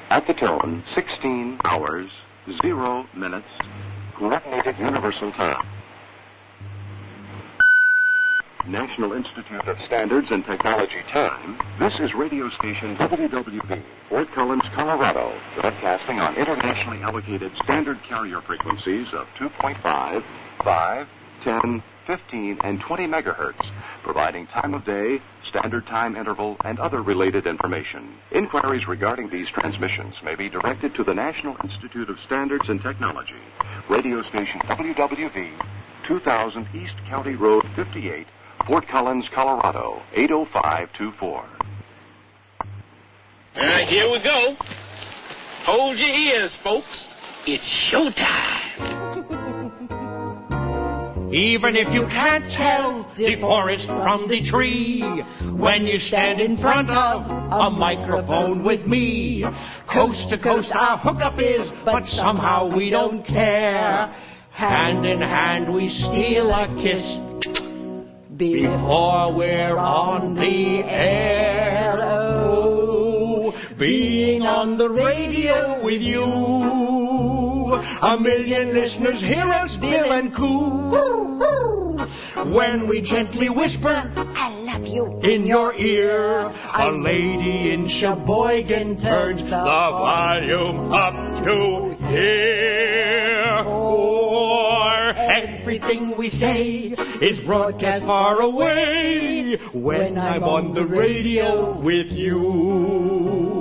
At the tone, 16 hours, 0 minutes, Coordinated Universal Time. National Institute of Standards and Technology time. This is radio station WWV, Fort Collins, Colorado, broadcasting on internationally allocated standard carrier frequencies of 2.5, 5, 10, 15, and 20 megahertz, providing time of day, standard time interval, and other related information. Inquiries regarding these transmissions may be directed to the National Institute of Standards and Technology, radio station WWV, 2000 East County Road 58, Fort Collins, Colorado, 80524. All right, here we go. Hold your ears, folks. It's showtime. Even if you can't tell the forest from the tree, when you stand in front of a microphone with me, coast to coast our hookup is, but somehow we don't care. Hand in hand we steal a kiss before we're on the air. Oh, being on the radio with you, a million listeners hear us bill and coo. When we gently whisper, I love you, in your ear, a lady in Sheboygan turns the volume up to hear. For everything we say is broadcast far away when I'm on the radio with you.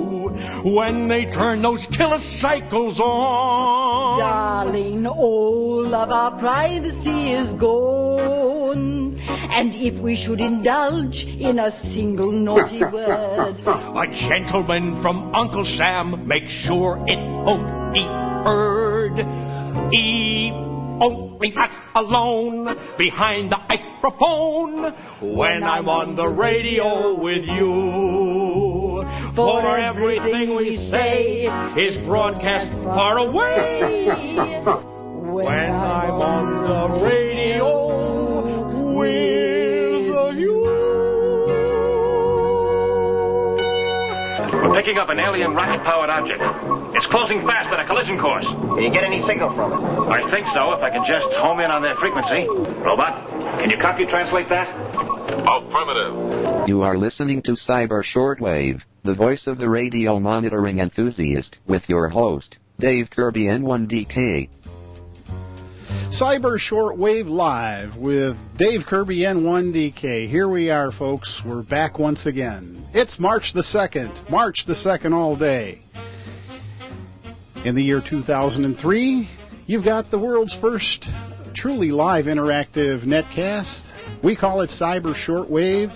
When they turn those killer cycles on, darling, all of our privacy is gone. And if we should indulge in a single naughty word, a gentleman from Uncle Sam makes sure it won't be heard. Only not alone behind the microphone when I'm on the radio with you. For everything we say is broadcast far away when I'm on the radio with you. We're picking up an alien rocket-powered object. It's closing fast at a collision course. Can you get any signal from it? I think so, if I can just home in on their frequency. Robot, can you copy translate that? Affirmative. You are listening to Cybershortwave, the voice of the radio monitoring enthusiast, with your host, Dave Kirby N1DK. Cybershortwave Live with Dave Kirby N1DK. Here we are, folks. We're back once again. It's March the 2nd. March the 2nd all day. In the year 2003, you've got the world's first truly live interactive netcast. We call it Cybershortwave.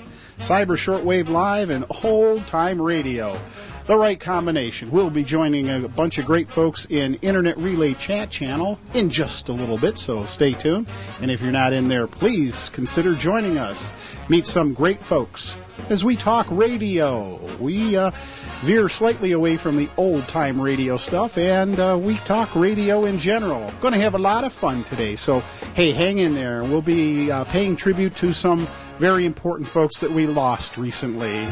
Cybershortwave Live and old-time radio. The right combination. We'll be joining a bunch of great folks in Internet Relay Chat Channel in just a little bit, so stay tuned. And if you're not in there, please consider joining us. Meet some great folks as we talk radio. We veer slightly away from the old-time radio stuff, and we talk radio in general. Going to have a lot of fun today, so hey, hang in there. We'll be paying tribute to some very important folks that we lost recently.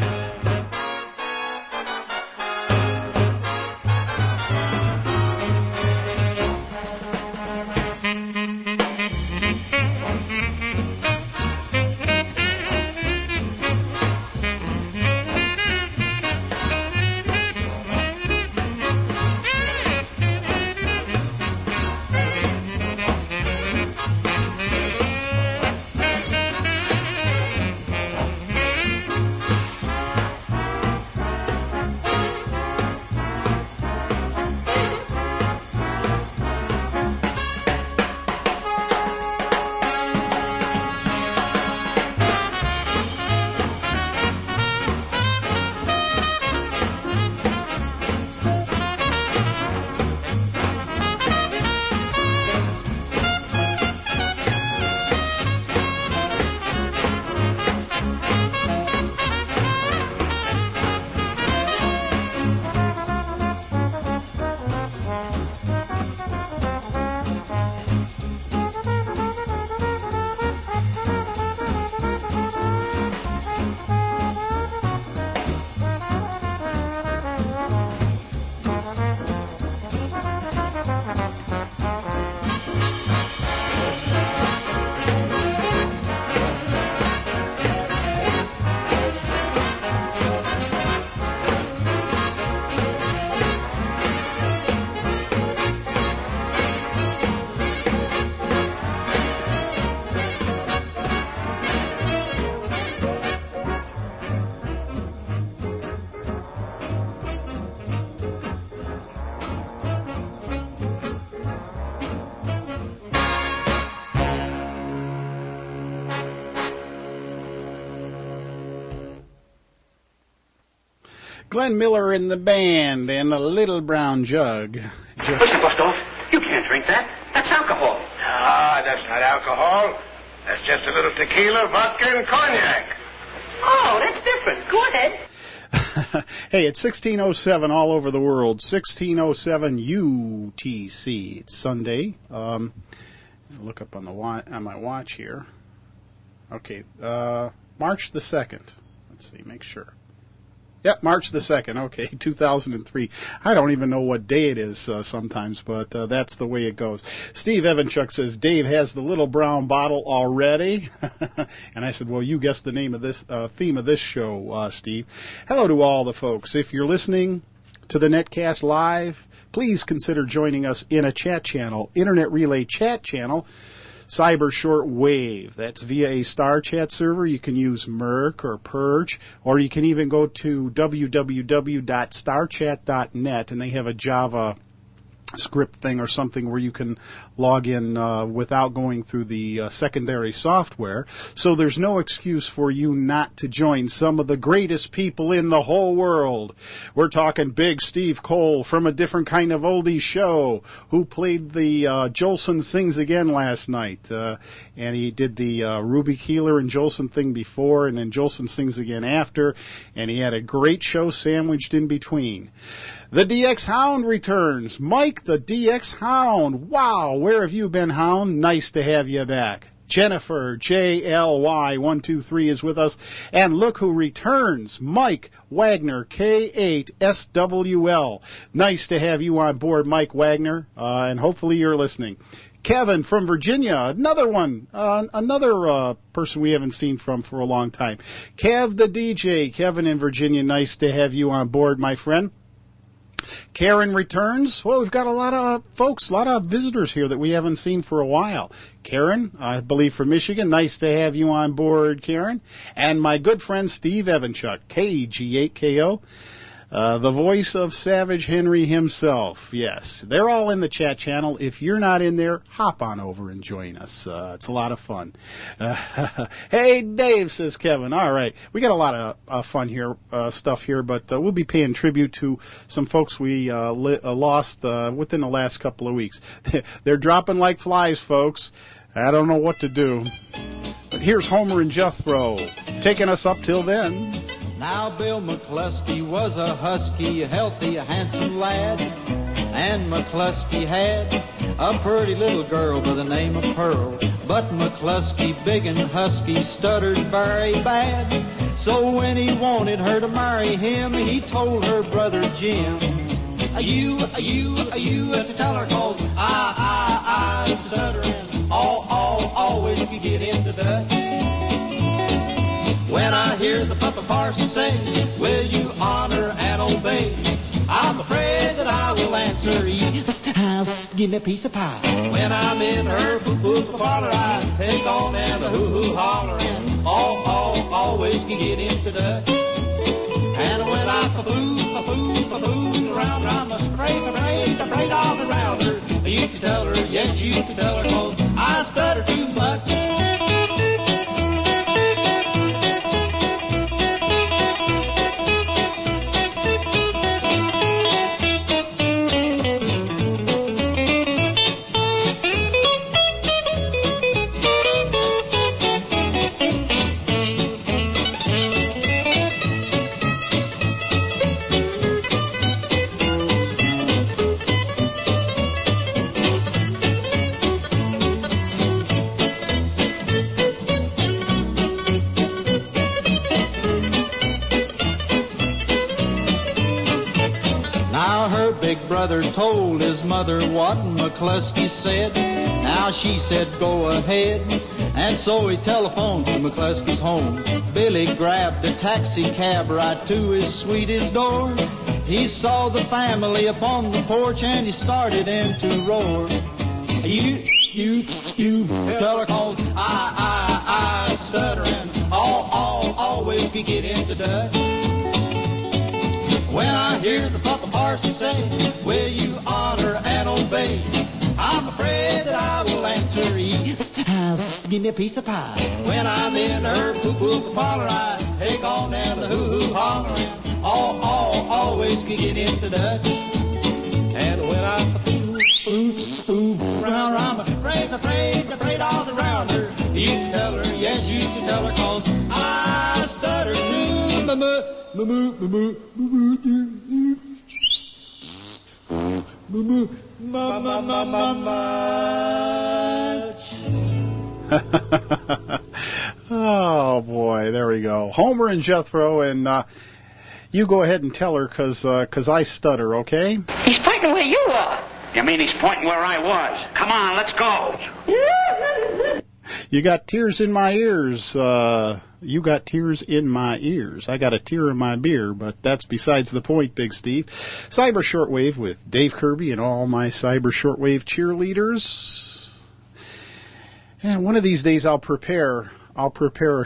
Glenn Miller in the band and a little brown jug. Listen, Busto, you can't drink that. That's alcohol. Ah, that's not alcohol. That's just a little tequila, vodka, and cognac. Oh, that's different. Go ahead. Hey, it's 16:07 all over the world. 16:07 UTC. It's Sunday. Look up on my watch here. Okay, March the 2nd. Let's see, make sure. Yep, March the 2nd, okay, 2003. I don't even know what day it is sometimes, but that's the way it goes. Steve Evanchuk says, Dave has the little brown bottle already. And I said, well, you guessed the name of this theme of this show, Steve. Hello to all the folks. If you're listening to the Netcast Live, please consider joining us in a chat channel, Internet Relay chat channel, Cybershortwave. That's via a Star Chat server. You can use Merc or Purge, or you can even go to www.starchat.net, and they have a Java script thing or something where you can log in without going through the secondary software. So there's no excuse for you not to join some of the greatest people in the whole world. We're talking Big Steve Cole from A Different Kind of Oldie Show, who played the Jolson Sings Again last night. And he did the Ruby Keeler and Jolson thing before, and then Jolson Sings Again after. And he had a great show sandwiched in between. The DX Hound returns. Mike, the DX Hound. Wow, where have you been, Hound? Nice to have you back. Jennifer, JLY123 is with us. And look who returns. Mike Wagner, K8SWL. Nice to have you on board, Mike Wagner, and hopefully you're listening. Kevin from Virginia, another one, another person we haven't seen from for a long time. Kev the DJ, Kevin in Virginia, nice to have you on board, my friend. Karen returns. Well, we've got a lot of folks, a lot of visitors here that we haven't seen for a while. Karen, I believe from Michigan. Nice to have you on board, Karen. And my good friend Steve Evanchuk, KG8KO. The voice of Savage Henry himself. Yes, they're all in the chat channel. If you're not in there, hop on over and join us. It's a lot of fun. Hey, Dave, says Kevin. All right, we got a lot of fun here, stuff here, but we'll be paying tribute to some folks we lost within the last couple of weeks. They're dropping like flies, folks. I don't know what to do. But here's Homer and Jethro taking us up till then. Now Bill McCluskey was a husky, a healthy, a handsome lad. And McCluskey had a pretty little girl by the name of Pearl. But McCluskey, big and husky, stuttered very bad. So when he wanted her to marry him, he told her brother Jim, you to tell her, 'cause I stuttering, always can get into the. When I hear the Papa Parson say, will you honor and obey? I'm afraid that I will answer, yes, give me a piece of pie. When I'm in her poo-poo parlor, I take on and a hoo-hoo holler, and always can get into the. And when I fa-boo around, I'm afraid all around her. You to tell her, yes, you to tell her, 'cause I stutter too much. Brother told his mother what McCluskey said. Now she said, go ahead. And so he telephoned to McCluskey's home. Billy grabbed a taxi cab right to his sweetie's door. He saw the family upon the porch and he started in to roar. You tell her, 'cause I stuttering, always can get into Dutch. When I hear the Papa Parson say, will you honor and obey? I'm afraid that I will answer, yes, give me a piece of pie. When I'm in her poo-poo parlor, I take on and the hoo-hoo holler, and whiskey, get into Dutch. And when I round, afraid all around her. You can tell her, yes, you can tell her, 'cause I stutter Oh, boy, there we go. Homer and Jethro, and you go ahead and tell her, 'cause I stutter, okay? He's pointing where you are. You mean he's pointing where I was? Come on, let's go. You got tears in my ears. You got tears in my ears. I got a tear in my beer, but that's besides the point, Big Steve. Cyber Shortwave with Dave Kirby and all my Cyber Shortwave cheerleaders. And one of these days I'll prepare a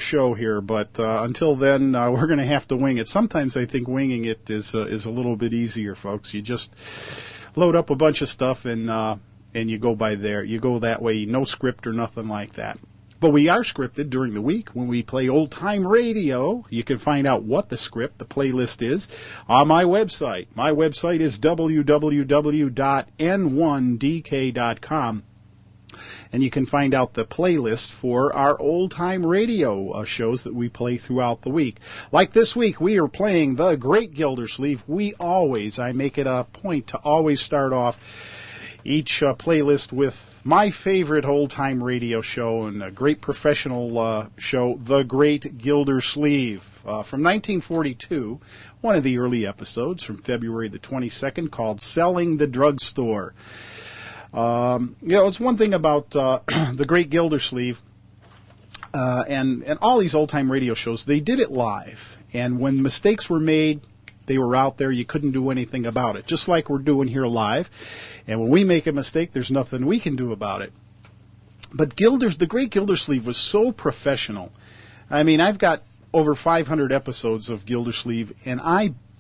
show here, but until then we're going to have to wing it. Sometimes I think winging it is a little bit easier, folks. You just load up a bunch of stuff and you go by there. You go that way, no script or nothing like that. But we are scripted during the week when we play old-time radio. You can find out what the playlist is, on my website. My website is www.n1dk.com. And you can find out the playlist for our old-time radio shows that we play throughout the week. Like this week, we are playing The Great Gildersleeve. I make it a point to always start off each playlist with my favorite old-time radio show and a great professional show, The Great Gildersleeve. From 1942, one of the early episodes from February the 22nd called Selling the Drugstore. It's one thing about The Great Gildersleeve and all these old-time radio shows, they did it live. And when mistakes were made, they were out there. You couldn't do anything about it, just like we're doing here live. And when we make a mistake, there's nothing we can do about it. But The Great Gildersleeve was so professional. I mean, I've got over 500 episodes of Gildersleeve, and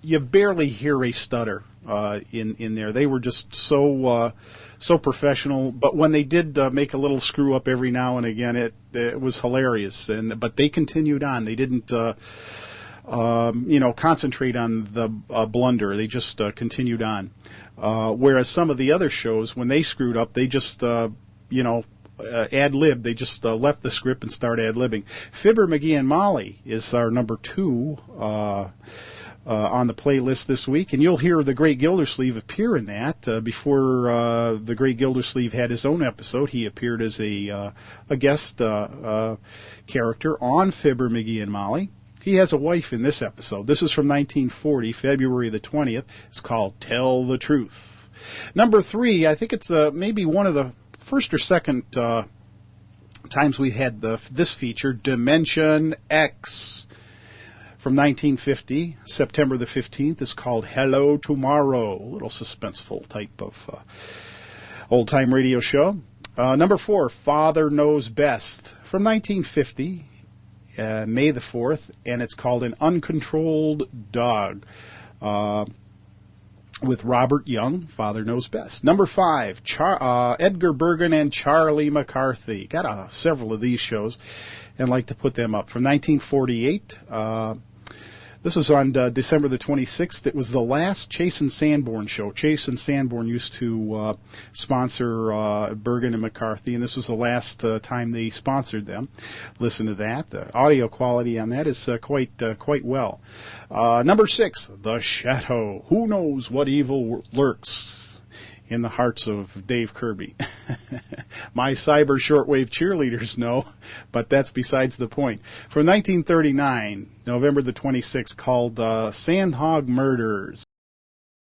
you barely hear a stutter in there. They were just so professional. But when they did make a little screw up every now and again, it was hilarious. But they continued on. They didn't concentrate on the blunder. They just continued on. Whereas some of the other shows, when they screwed up, they just ad-lib. They just left the script and started ad-libbing. Fibber, McGee, and Molly is our number 2 on the playlist this week, and you'll hear The Great Gildersleeve appear in that. Before The Great Gildersleeve had his own episode, he appeared as a guest character on Fibber, McGee, and Molly. He has a wife in this episode. This is from 1940, February the 20th. It's called Tell the Truth. Number 3, I think it's maybe one of the first or second times we had this feature, Dimension X. From 1950, September the 15th, is called Hello Tomorrow. A little suspenseful type of old-time radio show. Number 4, Father Knows Best. From 1950, May the 4th, and it's called An Uncontrolled Dog. With Robert Young, Father Knows Best. Number 5, Edgar Bergen and Charlie McCarthy. Got several of these shows and like to put them up. From 1948, this was on December the 26th. It was the last Chase and Sanborn show. Chase and Sanborn used to sponsor Bergen and McCarthy, and this was the last time they sponsored them. Listen to that. The audio quality on that is quite well. Number 6, The Chateau. Who knows what evil lurks in the hearts of Dave Kirby? My Cyber Shortwave cheerleaders know, but that's besides the point. From 1939, November the 26th, called Sandhog Murders.